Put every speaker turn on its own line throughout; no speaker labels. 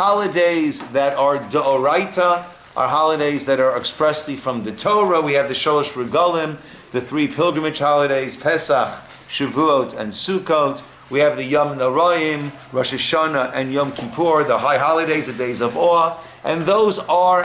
holidays that are d'oraita, are holidays that are expressly from the Torah. We have the Sholosh Regalim, the 3 pilgrimage holidays, Pesach, Shavuot, and Sukkot. We have the Yom Noraim, Rosh Hashanah, and Yom Kippur, the high holidays, the days of awe. And those are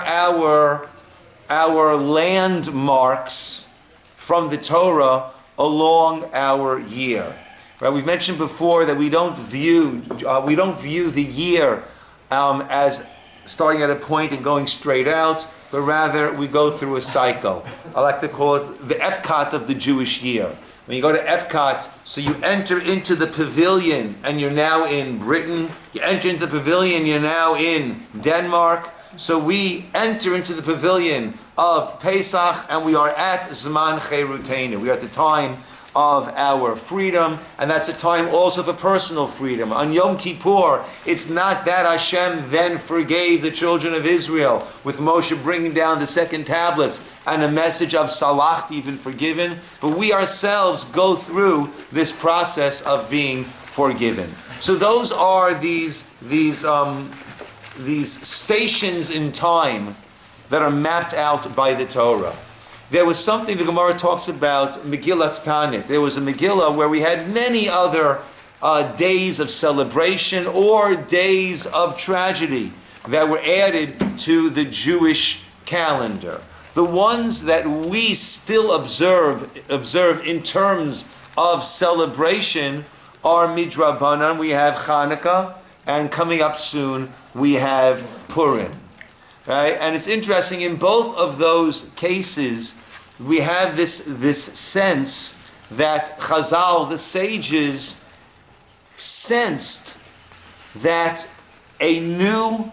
our landmarks from the Torah along our year. Right? We've mentioned before that we don't view the year as starting at a point and going straight out, but rather we go through a cycle. I like to call it the Epcot of the Jewish year. When you go to Epcot, so you enter into the pavilion and you're now in Britain. You enter into the pavilion, you're now in Denmark. So we enter into the pavilion of Pesach and we are at Zman Cherutenu. We are at the time of our freedom, and that's a time also for personal freedom. On Yom Kippur, it's not that Hashem then forgave the children of Israel with Moshe bringing down the second tablets and a message of Salachti, you've been forgiven, but we ourselves go through this process of being forgiven. So those are these stations in time that are mapped out by the Torah. There was something the Gemara talks about, Megillat Tanit. There was a Megillah where we had many other days of celebration or days of tragedy that were added to the Jewish calendar. The ones that we still observe in terms of celebration are Midrabanan. We have Hanukkah, and coming up soon we have Purim. Right? And it's interesting, in both of those cases, we have this sense that Chazal, the sages, sensed that a new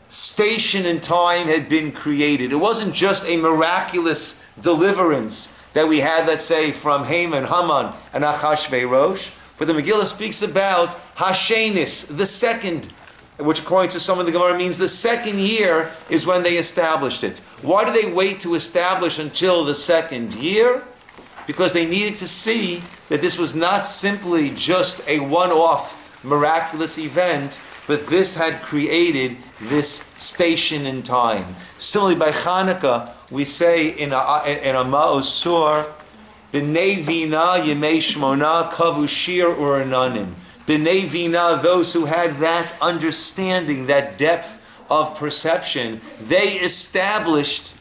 station in time had been created. It wasn't just a miraculous deliverance that we had, let's say, from Haman, Haman, and Achashverosh, but the Megillah speaks about Hashenis, the second, which according to some of the Gemara means the second year is when they established it. Why do they wait to establish until the second year? Because they needed to see that this was not simply just a one-off miraculous event, but this had created this station in time. Similarly, by Hanukkah, we say in a Ma'os Sur, B'nei Vina Yemei Shmona Kavu Shir Urananim. B'nei Vina, those who had that understanding, that depth of perception, they established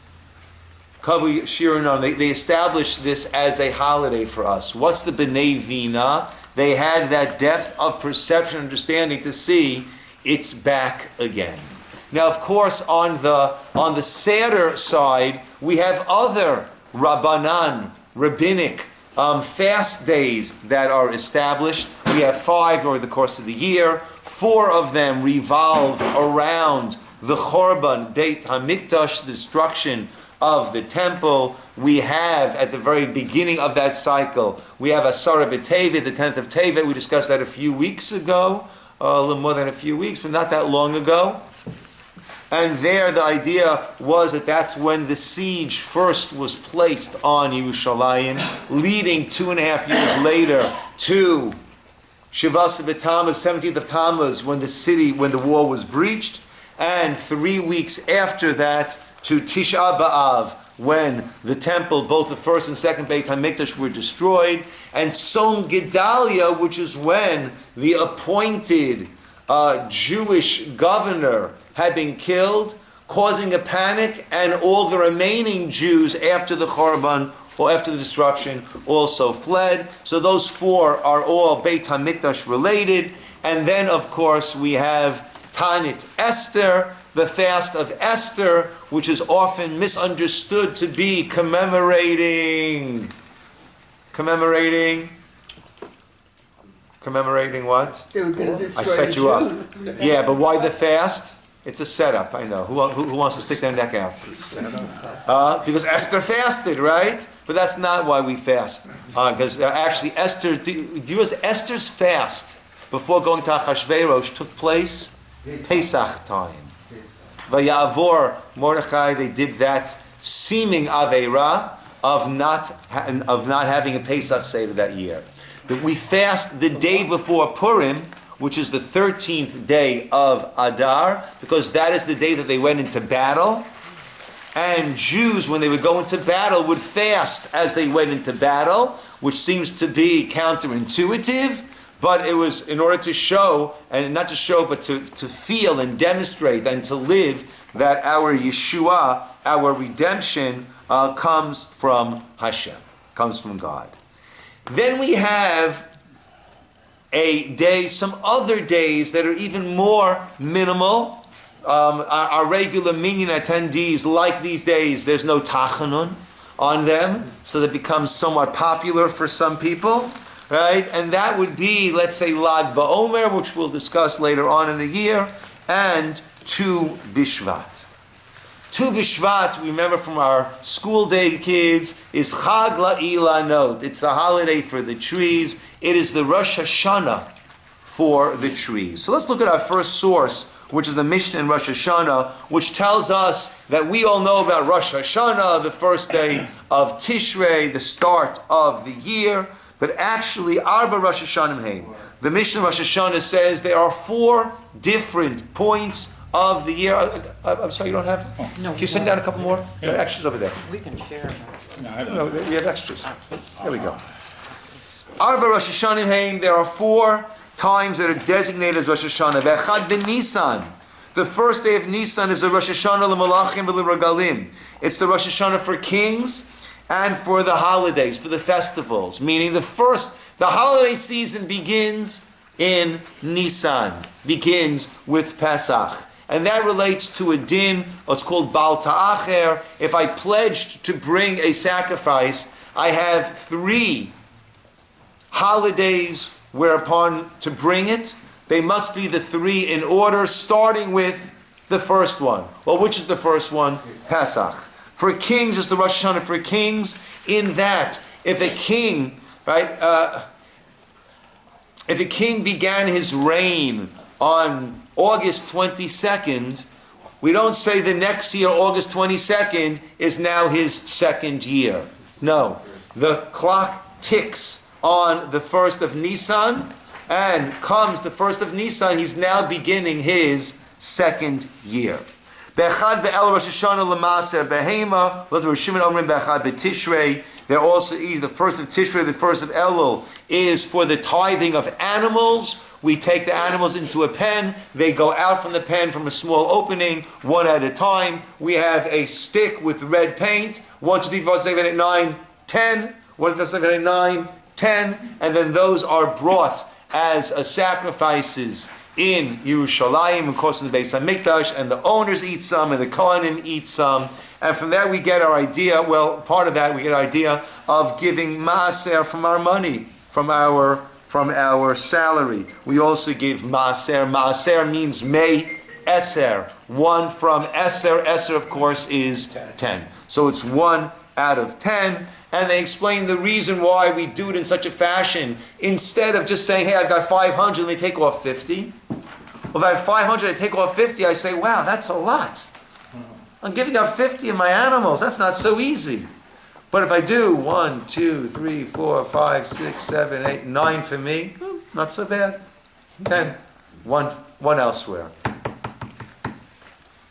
Kavu Shir Urananim. They established this as a holiday for us. What's the B'nei Vina? They had that depth of perception, understanding to see it's back again. Now, of course, on the sadder side, we have other Rabbanan, rabbinic fast days that are established. We have 5 over the course of the year. 4 of them revolve around the Chorban, Beit HaMikdash, the destruction of the temple. We have, at the very beginning of that cycle, we have Asara B'Tevet, the 10th of Tevet. We discussed that a few weeks ago, a little more than a few weeks, but not that long ago. And there the idea was that that's when the siege first was placed on Yerushalayim, leading 2.5 years later to Shivas B'Tammuz, 17th of Tammuz, when the wall was breached, and 3 weeks after that to Tisha B'Av, when the temple, both the first and second Beit HaMikdash, were destroyed, and Tzom Gedalia, which is when the appointed Jewish governor had been killed, causing a panic, and all the remaining Jews after the Chorban, or after the destruction, also fled. So those 4 are all Beit HaMikdash related. And then, of course, we have Tanit Esther, the fast of Esther, which is often misunderstood to be commemorating what?
They were going to destroy
I set you up.
Jew.
Yeah, but why the fast? It's a setup, I know. Who wants to stick their neck out? Because Esther fasted, right? But that's not why we fast. Because actually Esther, do you realize Esther's fast before going to Achashverosh took place Pesach time. Vayavor Mordechai, they did that seeming Aveira of not having a Pesach Seder that year. That we fast the day before Purim, which is the 13th day of Adar, because that is the day that they went into battle. And Jews, when they would go into battle, would fast as they went into battle, which seems to be counterintuitive, but it was in order to show, and not to show, but to feel and demonstrate and to live that our Yeshua, our redemption, comes from Hashem, comes from God. Then we have a day, some other days that are even more minimal. Our regular minyan attendees like these days, there's no tachanun on them, so that becomes somewhat popular for some people, right? And that would be, let's say, Lag BaOmer, which we'll discuss later on in the year, and Tu Bishvat. Tu Bishvat, remember from our school day kids, is Chag La'ilanot. It's the holiday for the trees. It is the Rosh Hashanah for the trees. So let's look at our first source, which is the Mishnah in Rosh Hashanah, which tells us that we all know about Rosh Hashanah, the first day of Tishrei, the start of the year, but actually, Arba Rosh Hashanah Heim. The Mishnah Rosh Hashanah says there are 4 different points of the year. I'm sorry, you don't have?
No.
Can you send down a couple more? There are extras over there.
We can share.
No, we have extras. There we go. Arba Rosh Hashanah Heim, there are 4 times that are designated as Rosh Hashanah. Ve'echad ben Nisan. The first day of Nisan is the Rosh Hashanah l'malachim v'l'regalim. It's the Rosh Hashanah for kings and for the holidays, for the festivals. Meaning the holiday season begins in Nisan, begins with Pesach. And that relates to a din, what's called Bal Ta'acher. If I pledged to bring a sacrifice, I have 3 holidays whereupon to bring it. They must be the 3 in order, starting with the first one. Well, which is the first one? Pesach. For kings, it's the Rosh Hashanah for kings, in that if a king, right, if a king began his reign on August 22nd, we don't say the next year, August 22nd, is now his 2nd year. No. The clock ticks on the 1st of Nisan, and comes the 1st of Nisan, he's now beginning his 2nd year. Bechad be'el Rosh Hashanah l'maser behema. Let's Rosh Shimon Omrim bechad be'tishrei. There also is the 1st of Tishrei, the 1st of Elul, is for the tithing of animals. We take the animals into a pen. They go out from the pen from a small opening, one at a time. We have a stick with red paint. 1, 2, 3, 4, 5, 6, 7, 8, 9, 10. 1, 2, 3, 4, 5, 6, 7, 8, 9, 10. And then those are brought as sacrifices in Yerushalayim, of course in the Beis HaMikdash, and the owners eat some, and the Kohanim eat some. And from that we get our idea, well, part of that we get our idea of giving maaser from our money, from our salary. We also give maaser. Maaser means may eser. 1 from eser. Eser, of course, is 10. So it's 1 out of 10. And they explain the reason why we do it in such a fashion. Instead of just saying, hey, I've got 500, let me take off 50. Well, if I have 500, I take off 50, I say, wow, that's a lot. I'm giving up 50 of my animals. That's not so easy. But if I do 1, 2, 3, 4, 5, 6, 7, 8, 9 for me, not so bad. 10, one elsewhere.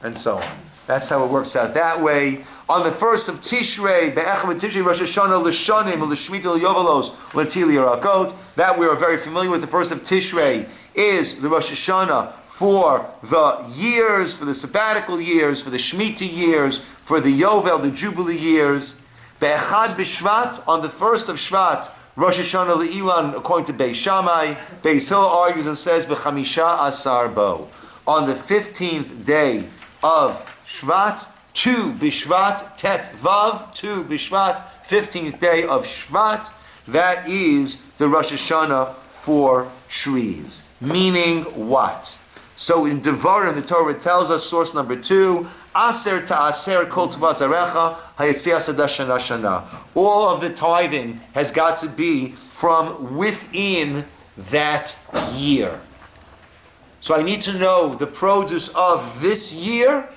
And so on. That's how it works out that way. On the 1st of Tishrei, Be'echad Tishrei, Rosh Hashanah, L'shanim, L'shmita, L'yovelos, L'tili Yarakot. That we are very familiar with. The 1st of Tishrei is the Rosh Hashanah for the years, for the sabbatical years, for the Shemitah years, for the Yovel, the Jubilee years. Be'echad B'Shvat, on the 1st of Shvat, Rosh Hashanah Le'ilan, according to Beis Shammai. Beis Hillel argues and says, B'chamisha Asar Bo. On the 15th day of Shvat, Tu Bishvat, Tet Vav, Tu Bishvat, 15th day of Shvat. That is the Rosh Hashanah for trees. Meaning what? So in Devarim, the Torah tells us, source number 2, Aser ta'aser kol tvat zarecha hayetzias adashana shana. All of the tithing has got to be from within that year. So I need to know the produce of this year.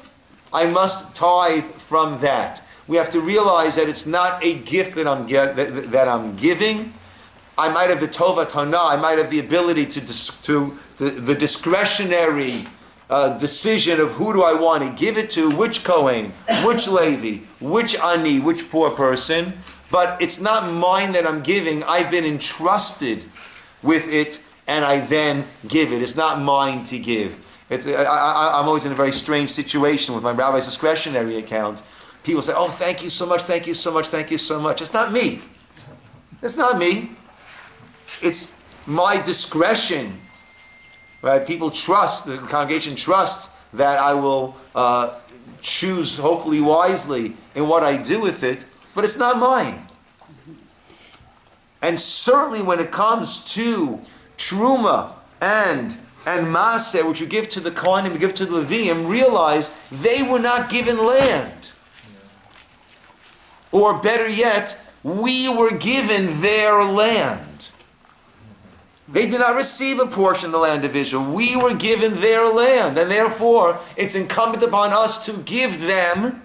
I must tithe from that. We have to realize that it's not a gift that I'm giving. I might have the tovat hana, I might have the ability the discretionary decision of who do I want to give it to, which Kohen, which Levi, which Ani, which poor person, but it's not mine that I'm giving. I've been entrusted with it, and I then give it. It's not mine to give. I'm always in a very strange situation with my rabbi's discretionary account. People say, oh, thank you so much, thank you so much, thank you so much. It's not me. It's not me. It's my discretion. Right? People trust, the congregation trusts that I will choose, hopefully wisely, in what I do with it, but it's not mine. And certainly when it comes to Truma and Maaseh, which you give to the Kohanim, you give to the Leviim, realize they were not given land. Or better yet, we were given their land. They did not receive a portion of the land of Israel. We were given their land, and therefore it's incumbent upon us to give them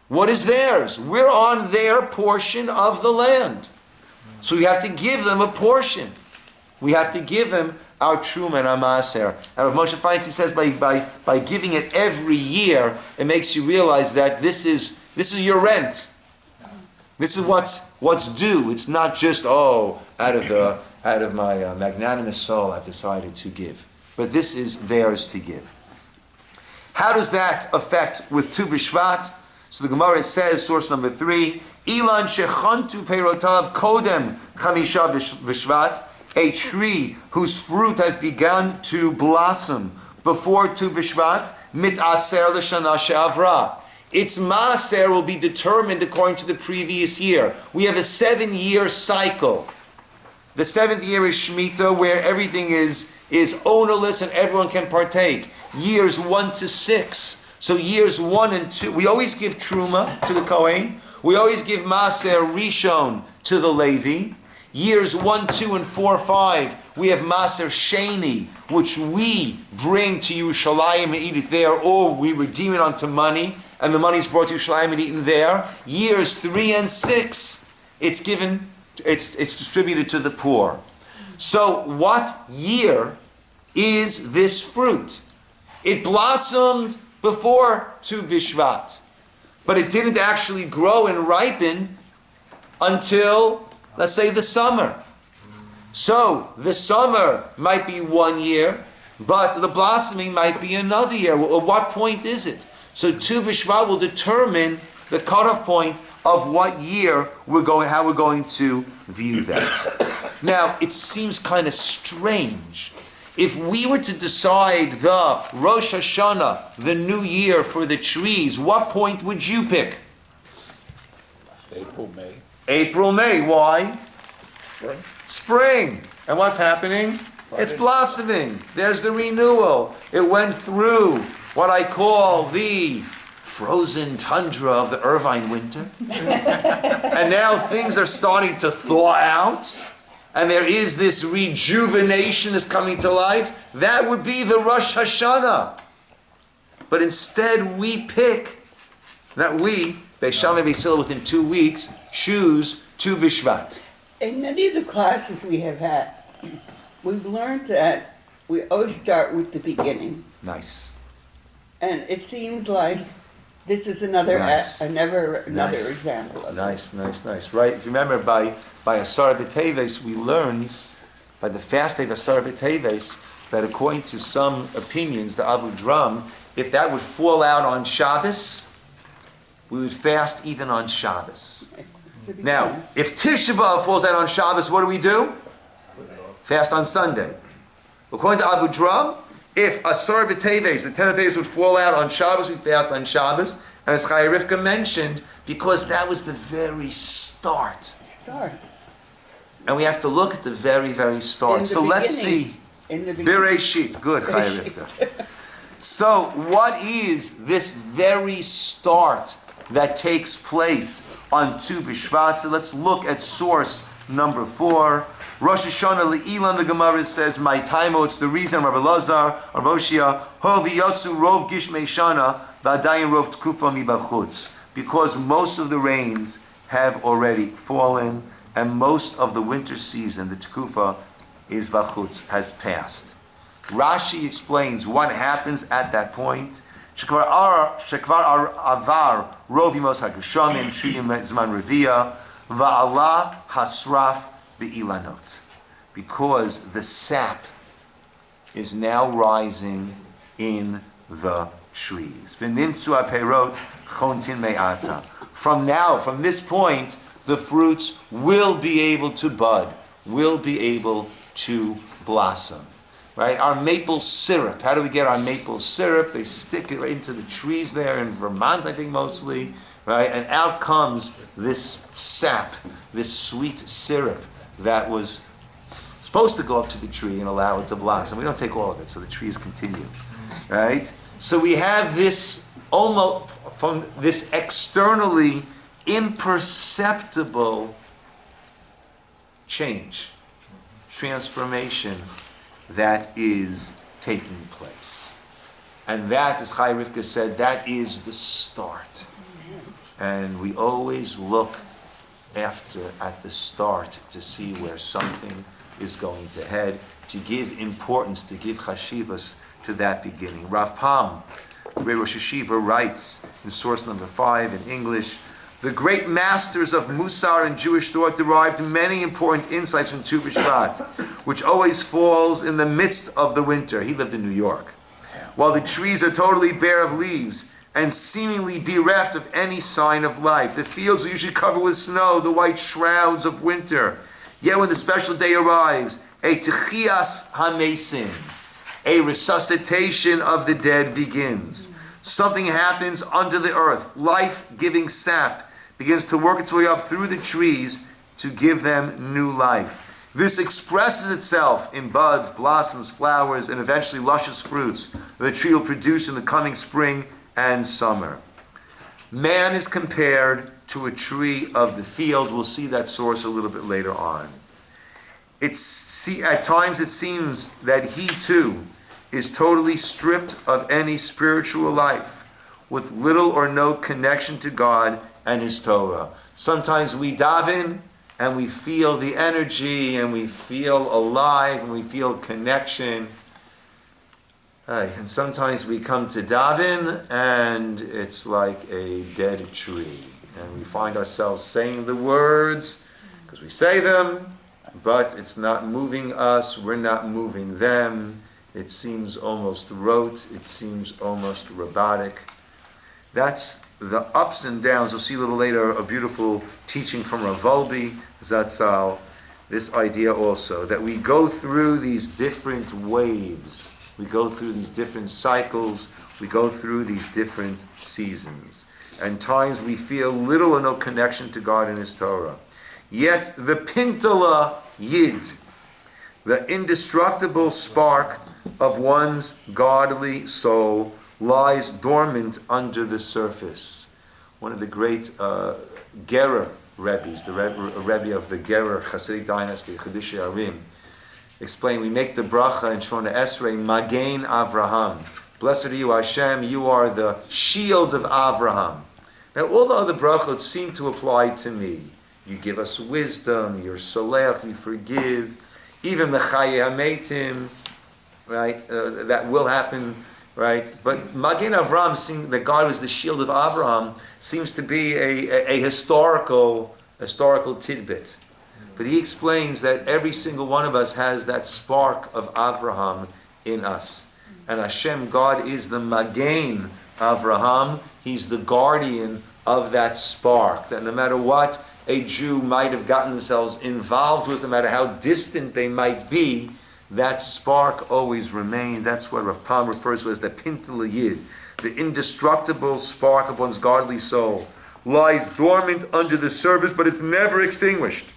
what is theirs. We're on their portion of the land. So we have to give them a portion. We have to give them our Truma and our Maaser. And Rav Moshe Feinstein says by giving it every year, it makes you realize that this is your rent. This is what's due. It's not just, out of my magnanimous soul, I've decided to give. But this is theirs to give. How does that affect with Tu B'Shvat? So the Gemara says, source number 3, Ilan shechantu peirotav kodem chamisha b'Shvat, a tree whose fruit has begun to blossom before Tu B'Shvat, mit'aser l'shana she'avra. Its maaser will be determined according to the previous year. We have a 7-year cycle. The 7th year is Shemitah, where everything is ownerless and everyone can partake. Years 1 to 6. So years 1 and 2, we always give Truma to the Kohen. We always give Maaser Rishon to the Levi. Years 1, 2, and 4, 5, we have Maaser Sheni, which we bring to Yerushalayim and eat it there, or we redeem it onto money, and the money is brought to Yerushalayim and eaten there. Years 3 and 6, it's distributed to the poor. So what year is this fruit? It blossomed before Tu B'Shvat, but it didn't actually grow and ripen until, let's say, the summer. So the summer might be 1 year, but the blossoming might be another year. At what point is it? So Tu B'Shvat will determine the cutoff point of what year how we're going to view that. Now, it seems kind of strange. If we were to decide the Rosh Hashanah, the new year for the trees, what point would you pick?
April, May.
April, May. Why?
Spring.
Spring. And what's happening? It's blossoming. There's the renewal. It went through what I call the frozen tundra of the Irvine winter. And now things are starting to thaw out. And there is this rejuvenation that's coming to life. That would be the Rosh Hashanah. But instead we pick that we, Beisham and Beisil, within 2 weeks, choose Tu B'Shvat.
In many of the classes we have had, we've learned that we always start with the beginning.
Nice.
And it seems like this is another example of it.
Nice. Right? If you remember, by Asar B'Teves, we learned, by the fast day of Asar B'Teves, that according to some opinions, the Abu Dram, if that would fall out on Shabbos, we would fast even on Shabbos. Now, if Tisha B'Av falls out on Shabbos, what do? Fast on Sunday. According to Abu Dram, if Asar B'Teves, the 10th days would fall out on Shabbos, we fast on Shabbos. And as Chaya Rivka mentioned, because that was the very start. And we have to look at the very, very start. So let's see. Bereshit. Good, Chaya Rivka. So what is this very start that takes place on Tu B'Shvat? So let's look at source number 4. Rosh Hashanah Le'ilan, the Gemara says, my taimo, it's the reason, Rabbi Lazar, Rav Oshia, Hovi Yotzu Rov Gishmei Shana, V'adayin Rov Tkufa Mi Bachutz, because most of the rains have already fallen, and most of the winter season, the Tekufa, is Bachutz, has passed. Rashi explains what happens at that point. Shekvar avar rov yemos hageshamim shuyim zman revia va'ala hasraf be'ilanot, because the sap is now rising in the trees. V'nimtzu aperot chontin me'ata. From this point, the fruits will be able to bud, will be able to blossom. Right? Our maple syrup. How do we get our maple syrup? They stick it right into the trees there in Vermont, I think mostly. Right? And out comes this sap, this sweet syrup that was supposed to go up to the tree and allow it to blossom. We don't take all of it, so the trees continue. Right? So we have this almost from this externally imperceptible change, transformation that is taking place. And that, as Chai Rivka said, that is the start. And we always look at the start to see where something is going to head, to give importance, to give chashivas to that beginning. Rav Pam, Rebbe Rosh Hashiva, writes in source number 5 in English, the great masters of Musar and Jewish thought derived many important insights from Tu B'Shvat, which always falls in the midst of the winter. He lived in New York. While the trees are totally bare of leaves and seemingly bereft of any sign of life, the fields are usually covered with snow, the white shrouds of winter. Yet when the special day arrives, a Techias HaMesim, a resuscitation of the dead begins. Something happens under the earth. Life-giving sap begins to work its way up through the trees to give them new life. This expresses itself in buds, blossoms, flowers, and eventually luscious fruits that the tree will produce in the coming spring and summer. Man is compared to a tree of the field. We'll see that source a little bit later on. At times it seems that he too is totally stripped of any spiritual life, with little or no connection to God and His Torah. Sometimes we daven and we feel the energy and we feel alive and we feel connection. And sometimes we come to daven and it's like a dead tree. And we find ourselves saying the words because we say them, but it's not moving us, we're not moving them. It seems almost rote, it seems almost robotic. That's the ups and downs. You'll see a little later a beautiful teaching from Rav Volbe Zatzal, this idea also, that we go through these different waves, we go through these different cycles, we go through these different seasons. And times we feel little or no connection to God and His Torah. Yet the Pintala Yid, the indestructible spark of one's godly soul, lies dormant under the surface. One of the great Gerer Rebbes, the Rebbe of the Gerer Hasidic dynasty, Chedushei Arim, explained, we make the bracha in Shmona Esrei, Magen Avraham. Blessed are you, Hashem, you are the shield of Avraham. Now all the other brachot seem to apply to me. You give us wisdom, you're soleach, you forgive, even Mechaye HaMeitim, right, that will happen, right? But Magen Avraham, seeing that God was the shield of Abraham, seems to be a historical tidbit. But he explains that every single one of us has that spark of Avraham in us. And Hashem, God, is the Magen Avraham. He's the guardian of that spark. That no matter what a Jew might have gotten themselves involved with, no matter how distant they might be, that spark always remained. That's what Rav Pam refers to as the Pintel Yid, the indestructible spark of one's godly soul. Lies dormant under the surface, but it's never extinguished.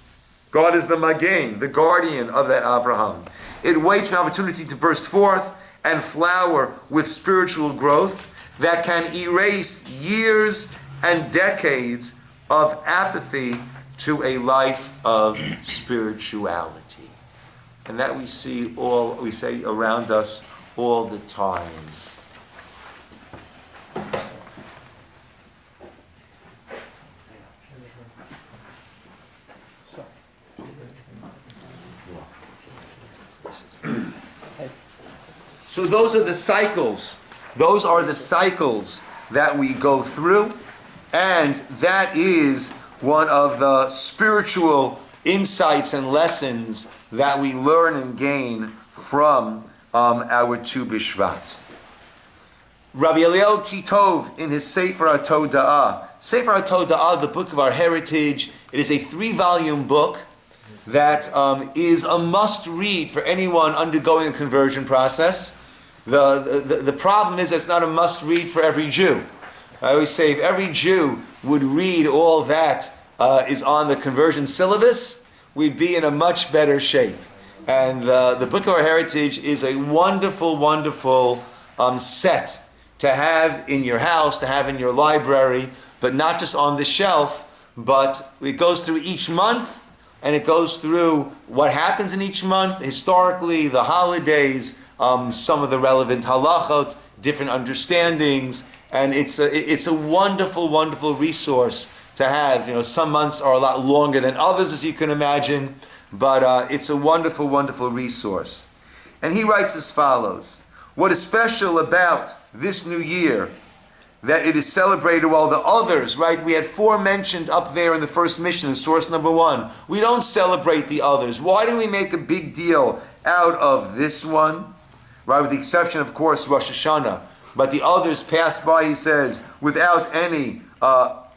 God is the Magen, the guardian of that Avraham. It waits for an opportunity to burst forth and flower with spiritual growth that can erase years and decades of apathy to a life of spirituality. And that we say around us all the time. So those are the cycles. Those are the cycles that we go through, and that is one of the spiritual insights and lessons that we learn and gain from our Tu B'Shvat. Rabbi Eliel Kitov, in his Sefer HaToda'ah, Sefer HaToda'ah, the book of our heritage, it is a 3-volume book that is a must-read for anyone undergoing a conversion process. The problem is that it's not a must-read for every Jew. I always say if every Jew would read all that is on the conversion syllabus, we'd be in a much better shape. And the book of our heritage is a wonderful, wonderful set to have in your house, to have in your library, but not just on the shelf, but it goes through each month, and it goes through what happens in each month, historically, the holidays, some of the relevant halachot, different understandings, and it's a wonderful, wonderful resource to have. You know, some months are a lot longer than others, as you can imagine, but it's a wonderful, wonderful resource. And he writes as follows: what is special about this new year, that it is celebrated while the others, right? We had 4 mentioned up there in the first mission, in source number 1. We don't celebrate the others. Why do we make a big deal out of this one? Right, with the exception, of course, Rosh Hashanah. But the others pass by, he says, without any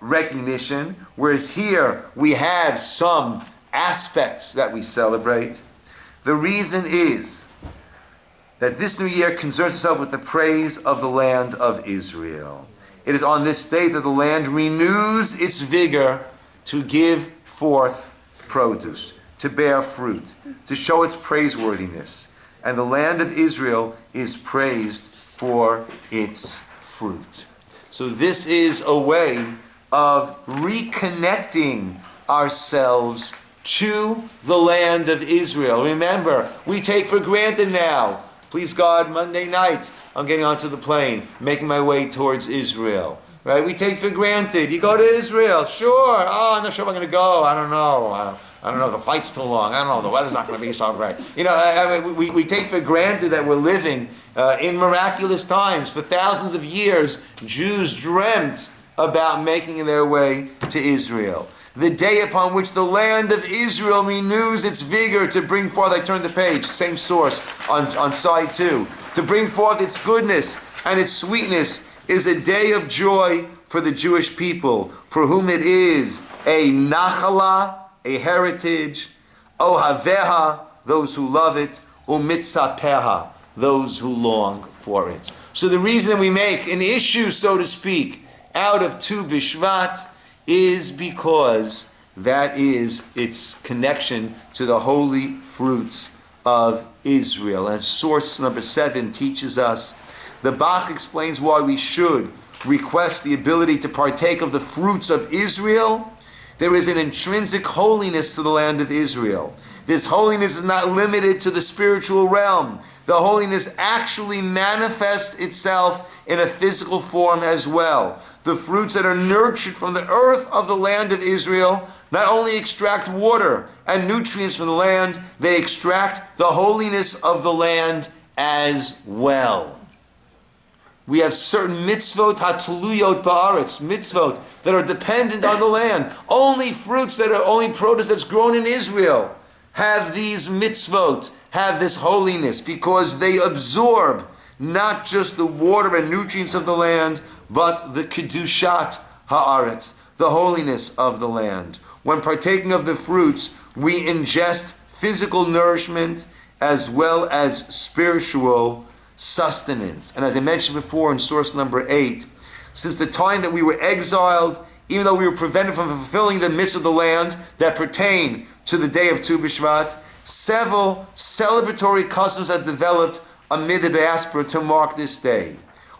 recognition. Whereas here, we have some aspects that we celebrate. The reason is that this new year concerns itself with the praise of the land of Israel. It is on this day that the land renews its vigor to give forth produce, to bear fruit, to show its praiseworthiness. And the land of Israel is praised for its fruit. So this is a way of reconnecting ourselves to the land of Israel. Remember, we take for granted now, please God, Monday night, I'm getting onto the plane, making my way towards Israel. Right? We take for granted. You go to Israel, sure. Oh, I'm not sure if I'm going to go. I don't know. I don't know if the flight's too long. I don't know. The weather's not going to be so great. You know, we take for granted that we're living in miraculous times. For thousands of years, Jews dreamt about making their way to Israel. The day upon which the land of Israel renews its vigor to bring forth, I turn the page, same source on side 2, to bring forth its goodness and its sweetness, is a day of joy for the Jewish people, for whom it is a nachala, a heritage, ohaveha, those who love it, umitzapeha, those who long for it. So the reason we make an issue, so to speak, out of Tu B'Shvat is because that is its connection to the holy fruits of Israel. As source number 7 teaches us, the Bach explains why we should request the ability to partake of the fruits of Israel. There is an intrinsic holiness to the land of Israel. This holiness is not limited to the spiritual realm. The holiness actually manifests itself in a physical form as well. The fruits that are nurtured from the earth of the land of Israel not only extract water and nutrients from the land, they extract the holiness of the land as well. We have certain mitzvot hatuluyot ba'aretz, mitzvot that are dependent on the land. Only fruits that are only produce that's grown in Israel have these mitzvot, have this holiness, because they absorb not just the water and nutrients of the land, but the kedushat haaretz, the holiness of the land. When partaking of the fruits, we ingest physical nourishment as well as spiritual sustenance. And as I mentioned before in source number 8, since the time that we were exiled, even though we were prevented from fulfilling the mitzvahs of the land that pertain to the day of Tu B'Shvat, several celebratory customs have developed amid the diaspora to mark this day.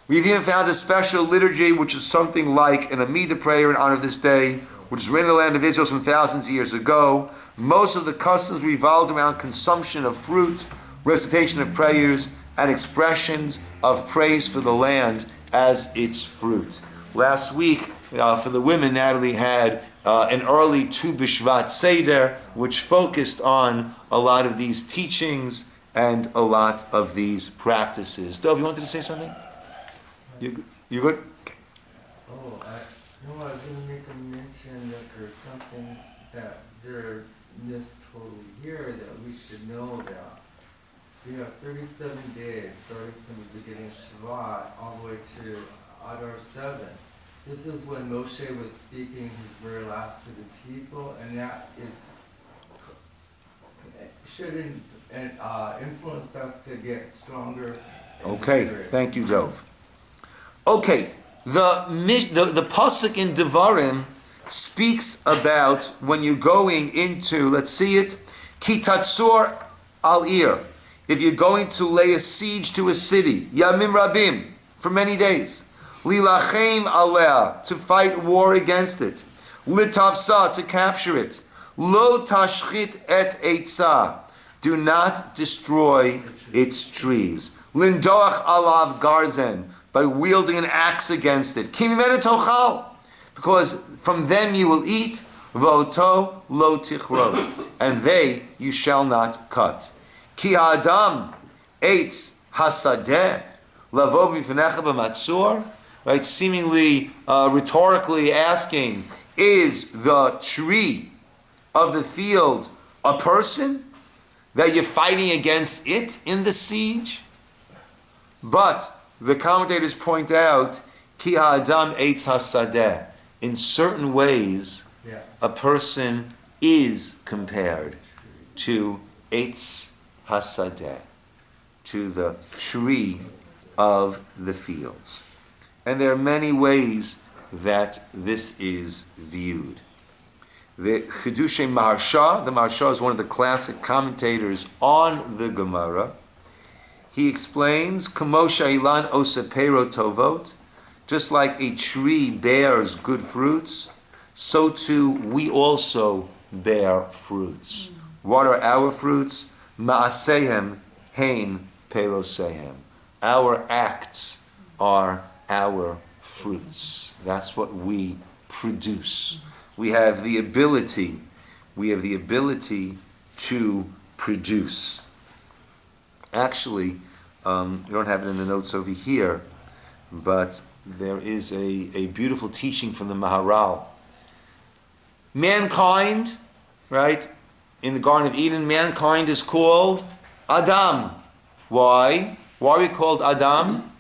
We've even found a special liturgy, which is something like an Amidah prayer in honor of this day, which was written in the land of Israel some thousands of years ago. Most of the customs revolved around consumption of fruit, recitation of prayers, and expressions of praise for the land as its fruit. Last week, for the women, Natalie had an early Tu B'Shvat Seder, which focused on a lot of these teachings and a lot of these practices. Dov, you wanted to say something? You good? Okay.
Oh, I was going to make a mention that there's something that they're missed totally here that we should know about. We have 37 days starting from the beginning of Shabbat all the way to Adar 7. This is when Moshe was speaking his very last to the people, and that should influence us to get stronger.
Okay, thank you, Dov. Okay, the pasuk in Devarim speaks about when you're going into, let's see it, Kitatsur al-ir, if you're going to lay a siege to a city, Yamim Rabim, for many days, Lilachem aleh, to fight war against it, Litavsa, to capture it, Lo tashchit et eitzah, do not destroy its trees, Lindoach alav garzen, by wielding an axe against it, Kimimenu tochal, because from them you will eat, Voto lo tichrot, and they you shall not cut. Ki ha'adam eitz hasadeh lavo b'fnecha b'matzur, right? Seemingly rhetorically asking, is the tree of the field a person that you're fighting against it in the siege? But the commentators point out, Ki ha'adam eitz hasadeh. In certain ways, a person is compared to eitz hasadeh, to the tree of the fields. And there are many ways that this is viewed. The Chidushay Maharsha, the Maharsha is one of the classic commentators on the Gemara. He explains, Kamo sha'ilan osepero tovot, just like a tree bears good fruits, so too we also bear fruits. What are our fruits? Ma'asehem hein perosehem. Our acts are our fruits. That's what we produce. We have the ability to produce. Actually, you don't have it in the notes over here, but there is a beautiful teaching from the Maharal. Mankind, right, in the Garden of Eden, mankind is called Adam. Why? Why are we called Adam?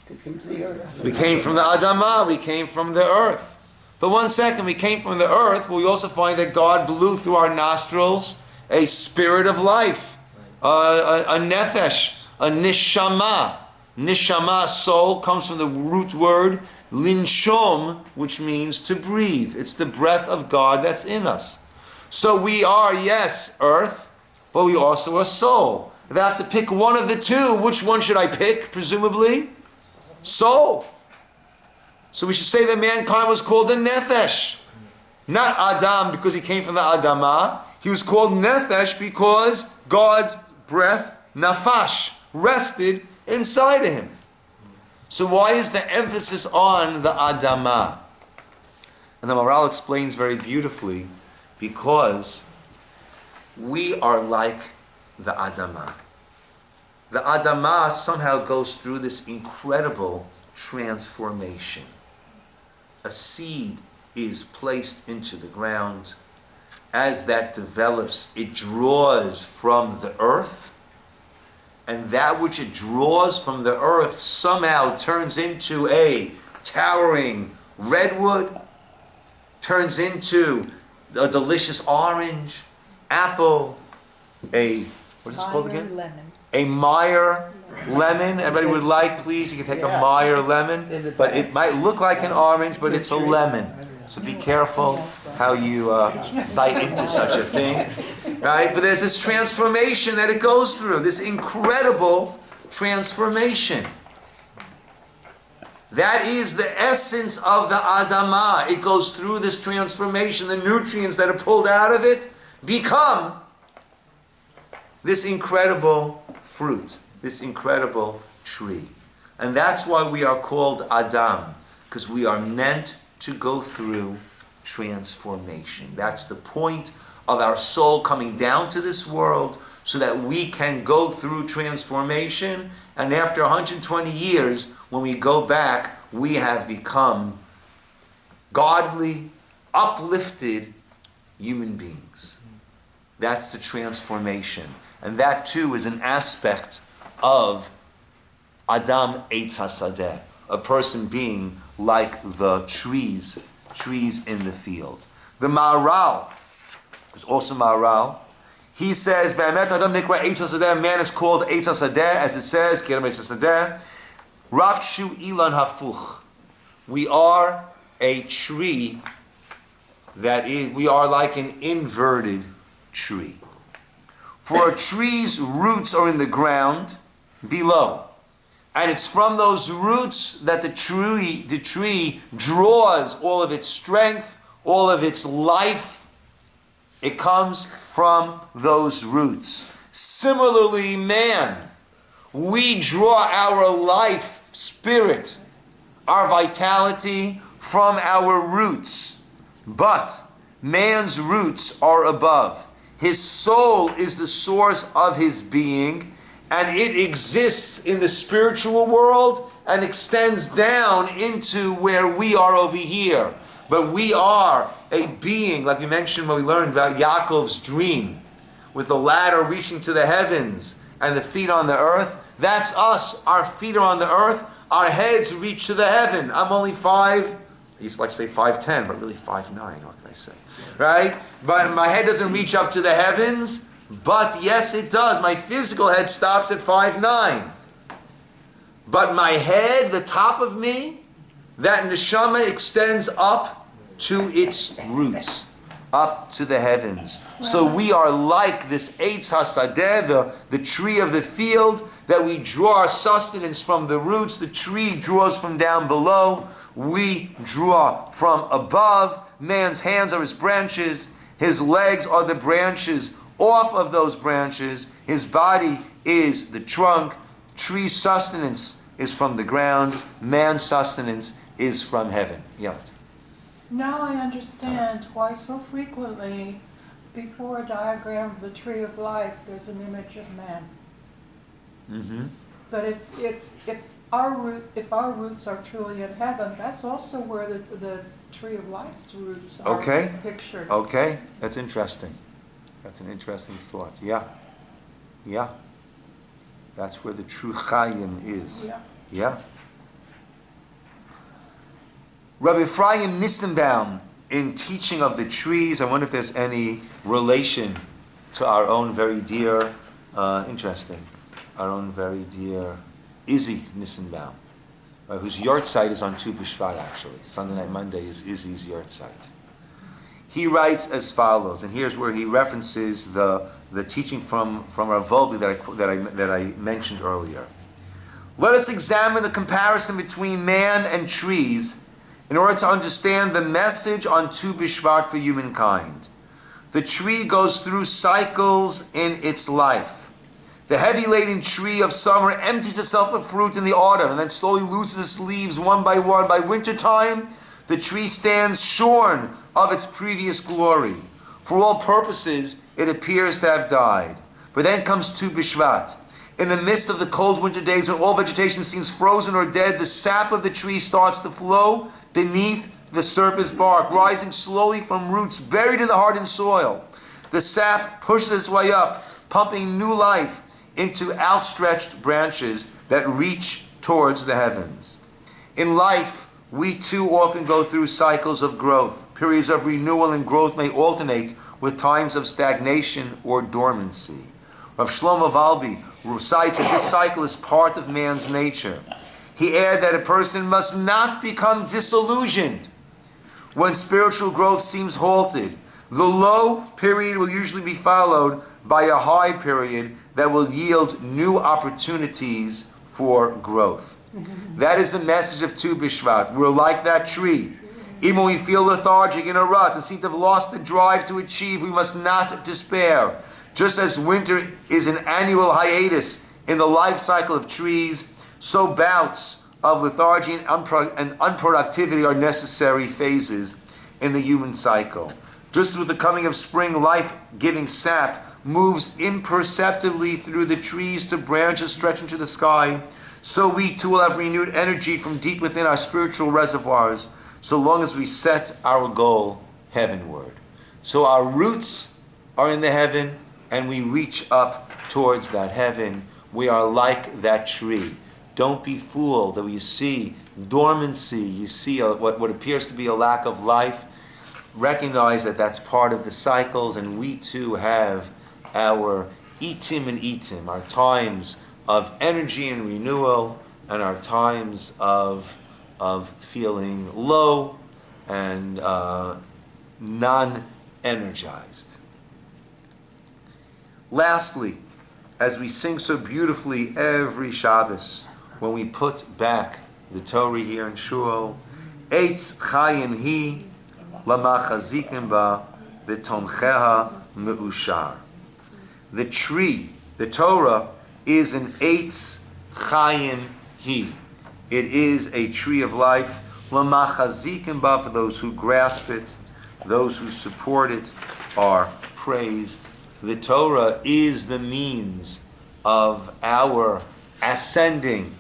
We came from the Adamah, we came from the earth. But one second, we came from the earth, but we also find that God blew through our nostrils a spirit of life, a nefesh, a nishama. Nishama, soul, comes from the root word linshom, which means to breathe. It's the breath of God that's in us. So we are, yes, earth, but we also are soul. If I have to pick one of the two, which one should I pick, presumably? Soul. So we should say that mankind was called the nefesh. Not Adam because he came from the Adamah. He was called nefesh because God's breath, nafash, rested inside of him. So why is the emphasis on the Adamah? And the Maharal explains very beautifully, because we are like the Adamah. The Adamah somehow goes through this incredible transformation. A seed is placed into the ground. As that develops, it draws from the earth, and that which it draws from the earth somehow turns into a towering redwood, turns into a delicious orange, apple, what is it called again?
Lemon.
A Meyer lemon. Everybody would like, please, you can take a Meyer lemon, but it might look like an orange, but it's a lemon. So be careful how you bite into such a thing, right? But there's this transformation that it goes through, this incredible transformation. That is the essence of the Adamah. It goes through this transformation. The nutrients that are pulled out of it become this incredible fruit, this incredible tree. And that's why we are called Adam, because we are meant to go through transformation. That's the point of our soul coming down to this world, so that we can go through transformation, and after 120 years, when we go back, we have become godly, uplifted human beings. That's the transformation. And that too is an aspect of Adam Eitz HaSadeh, a person being like the trees in the field. The Maharal is also Maharal. He says, "Be'emet Adam nikra Eitz HaSadeh." Man is called Eitz HaSadeh, as it says, "Kerem Eitz HaSadeh." Rakshu ilan hafuch. We are a tree we are like an inverted tree. For a tree's roots are in the ground below. And it's from those roots that the tree draws all of its strength, all of its life. It comes from those roots. Similarly, man, we draw our life, spirit, our vitality from our roots. But man's roots are above. His soul is the source of his being, and it exists in the spiritual world and extends down into where we are over here. But we are a being, like we mentioned when we learned about Yaakov's dream, with the ladder reaching to the heavens and the feet on the earth. That's us. Our feet are on the earth. Our heads reach to the heaven. I'm only 5. I used to like to say 5'10", but really 5'9", what can I say? Right? But my head doesn't reach up to the heavens, but yes it does. My physical head stops at 5'9". But my head, the top of me, that neshama extends up to its roots, up to the heavens. So we are like this Eitz HaSadeh, the tree of the field, that we draw our sustenance from the roots. The tree draws from down below. We draw from above. Man's hands are his branches. His legs are the branches off of those branches. His body is the trunk. Tree sustenance is from the ground. Man's sustenance is from heaven. Yeah.
Now I understand why so frequently before a diagram of the tree of life there's an image of man.
Mm-hmm.
But it's if our roots are truly in heaven, that's also where the tree of life's roots are pictured.
Okay, that's interesting. That's an interesting thought. Yeah. Yeah. That's where the true Chayim is.
Yeah.
Yeah. Rabbi Ephraim Nissenbaum, in teaching of the trees, I wonder if there's any relation to our own very dear, our own very dear Izzy Nissenbaum, whose yahrzeit is on Tu B'Shvat, actually. Sunday night, Monday is Izzy's yahrzeit. He writes as follows, and here's where he references the teaching from Rav Volbe that I mentioned earlier. Let us examine the comparison between man and trees in order to understand the message on Tu B'Shvat for humankind. The tree goes through cycles in its life. The heavy-laden tree of summer empties itself of fruit in the autumn and then slowly loses its leaves one by one. By wintertime, the tree stands shorn of its previous glory. For all purposes, it appears to have died. But then comes Tu B'Shvat. In the midst of the cold winter days when all vegetation seems frozen or dead, the sap of the tree starts to flow beneath the surface bark, rising slowly from roots buried in the hardened soil. The sap pushes its way up, pumping new life into outstretched branches that reach towards the heavens. In life, we too often go through cycles of growth. Periods of renewal and growth may alternate with times of stagnation or dormancy. Rav Shlomo Valbi recites that this cycle is part of man's nature. He added that a person must not become disillusioned when spiritual growth seems halted. The low period will usually be followed by a high period that will yield new opportunities for growth. That is the message of Tu B'Shvat. We're like that tree. Even when we feel lethargic in a rut and seem to have lost the drive to achieve, we must not despair. Just as winter is an annual hiatus in the life cycle of trees, so bouts of lethargy and unproductivity are necessary phases in the human cycle. Just as with the coming of spring, life-giving sap moves imperceptibly through the trees to branches stretching to the sky, so we too will have renewed energy from deep within our spiritual reservoirs, so long as we set our goal heavenward. So our roots are in the heaven, and we reach up towards that heaven. We are like that tree. Don't be fooled that you see dormancy, you see what appears to be a lack of life. Recognize that that's part of the cycles, and we too have our itim and itim, our times of energy and renewal, and our times of feeling low and non-energized. Lastly, as we sing so beautifully every Shabbos, when we put back the Torah here in Shul, Eitz Chayim Hi Lamachazikim Ba V'Tomcheha Me'ushar. The tree, the Torah, is an Eitz Chayim Hi. It is a tree of life. Lamachazikim Ba, for those who grasp it, those who support it are praised. The Torah is the means of our ascending.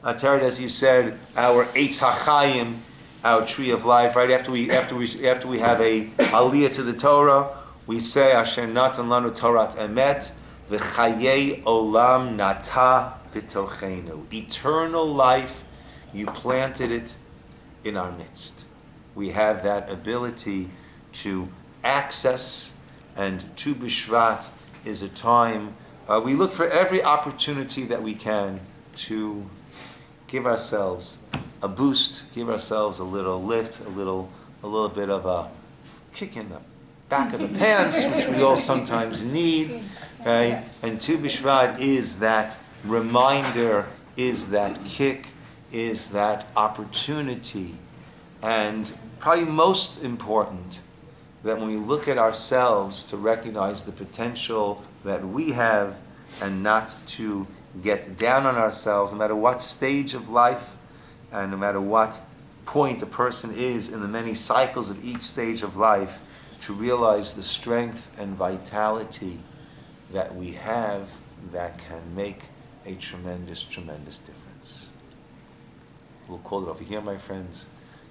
Atarid, as you said, our Eitz HaChayim, our tree of life. Right after we have a aliyah to the Torah, we say Asher Natan Lanu Torat Emet v'Chayei Olam Nata B'Tochenu. Eternal life, you planted it in our midst. We have that ability to access, and Tu B'Shvat is a time we look for every opportunity that we can to give ourselves a boost, give ourselves a little lift, a little bit of a kick in the back of the pants, which we all sometimes need. Okay? And Tu B'Shvat is that reminder, is that kick, is that opportunity. And probably most important, that when we look at ourselves, to recognize the potential that we have and not to get down on ourselves, no matter what stage of life and no matter what point a person is in the many cycles of each stage of life, to realize the strength and vitality that we have that can make a tremendous, tremendous difference. We'll call it over here, my friends.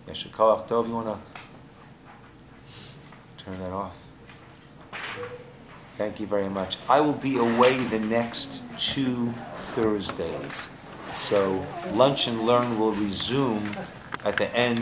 Yeshua Tov, you want to turn that off? Thank you very much. I will be away the next 2 Thursdays. So Lunch and Learn will resume at the end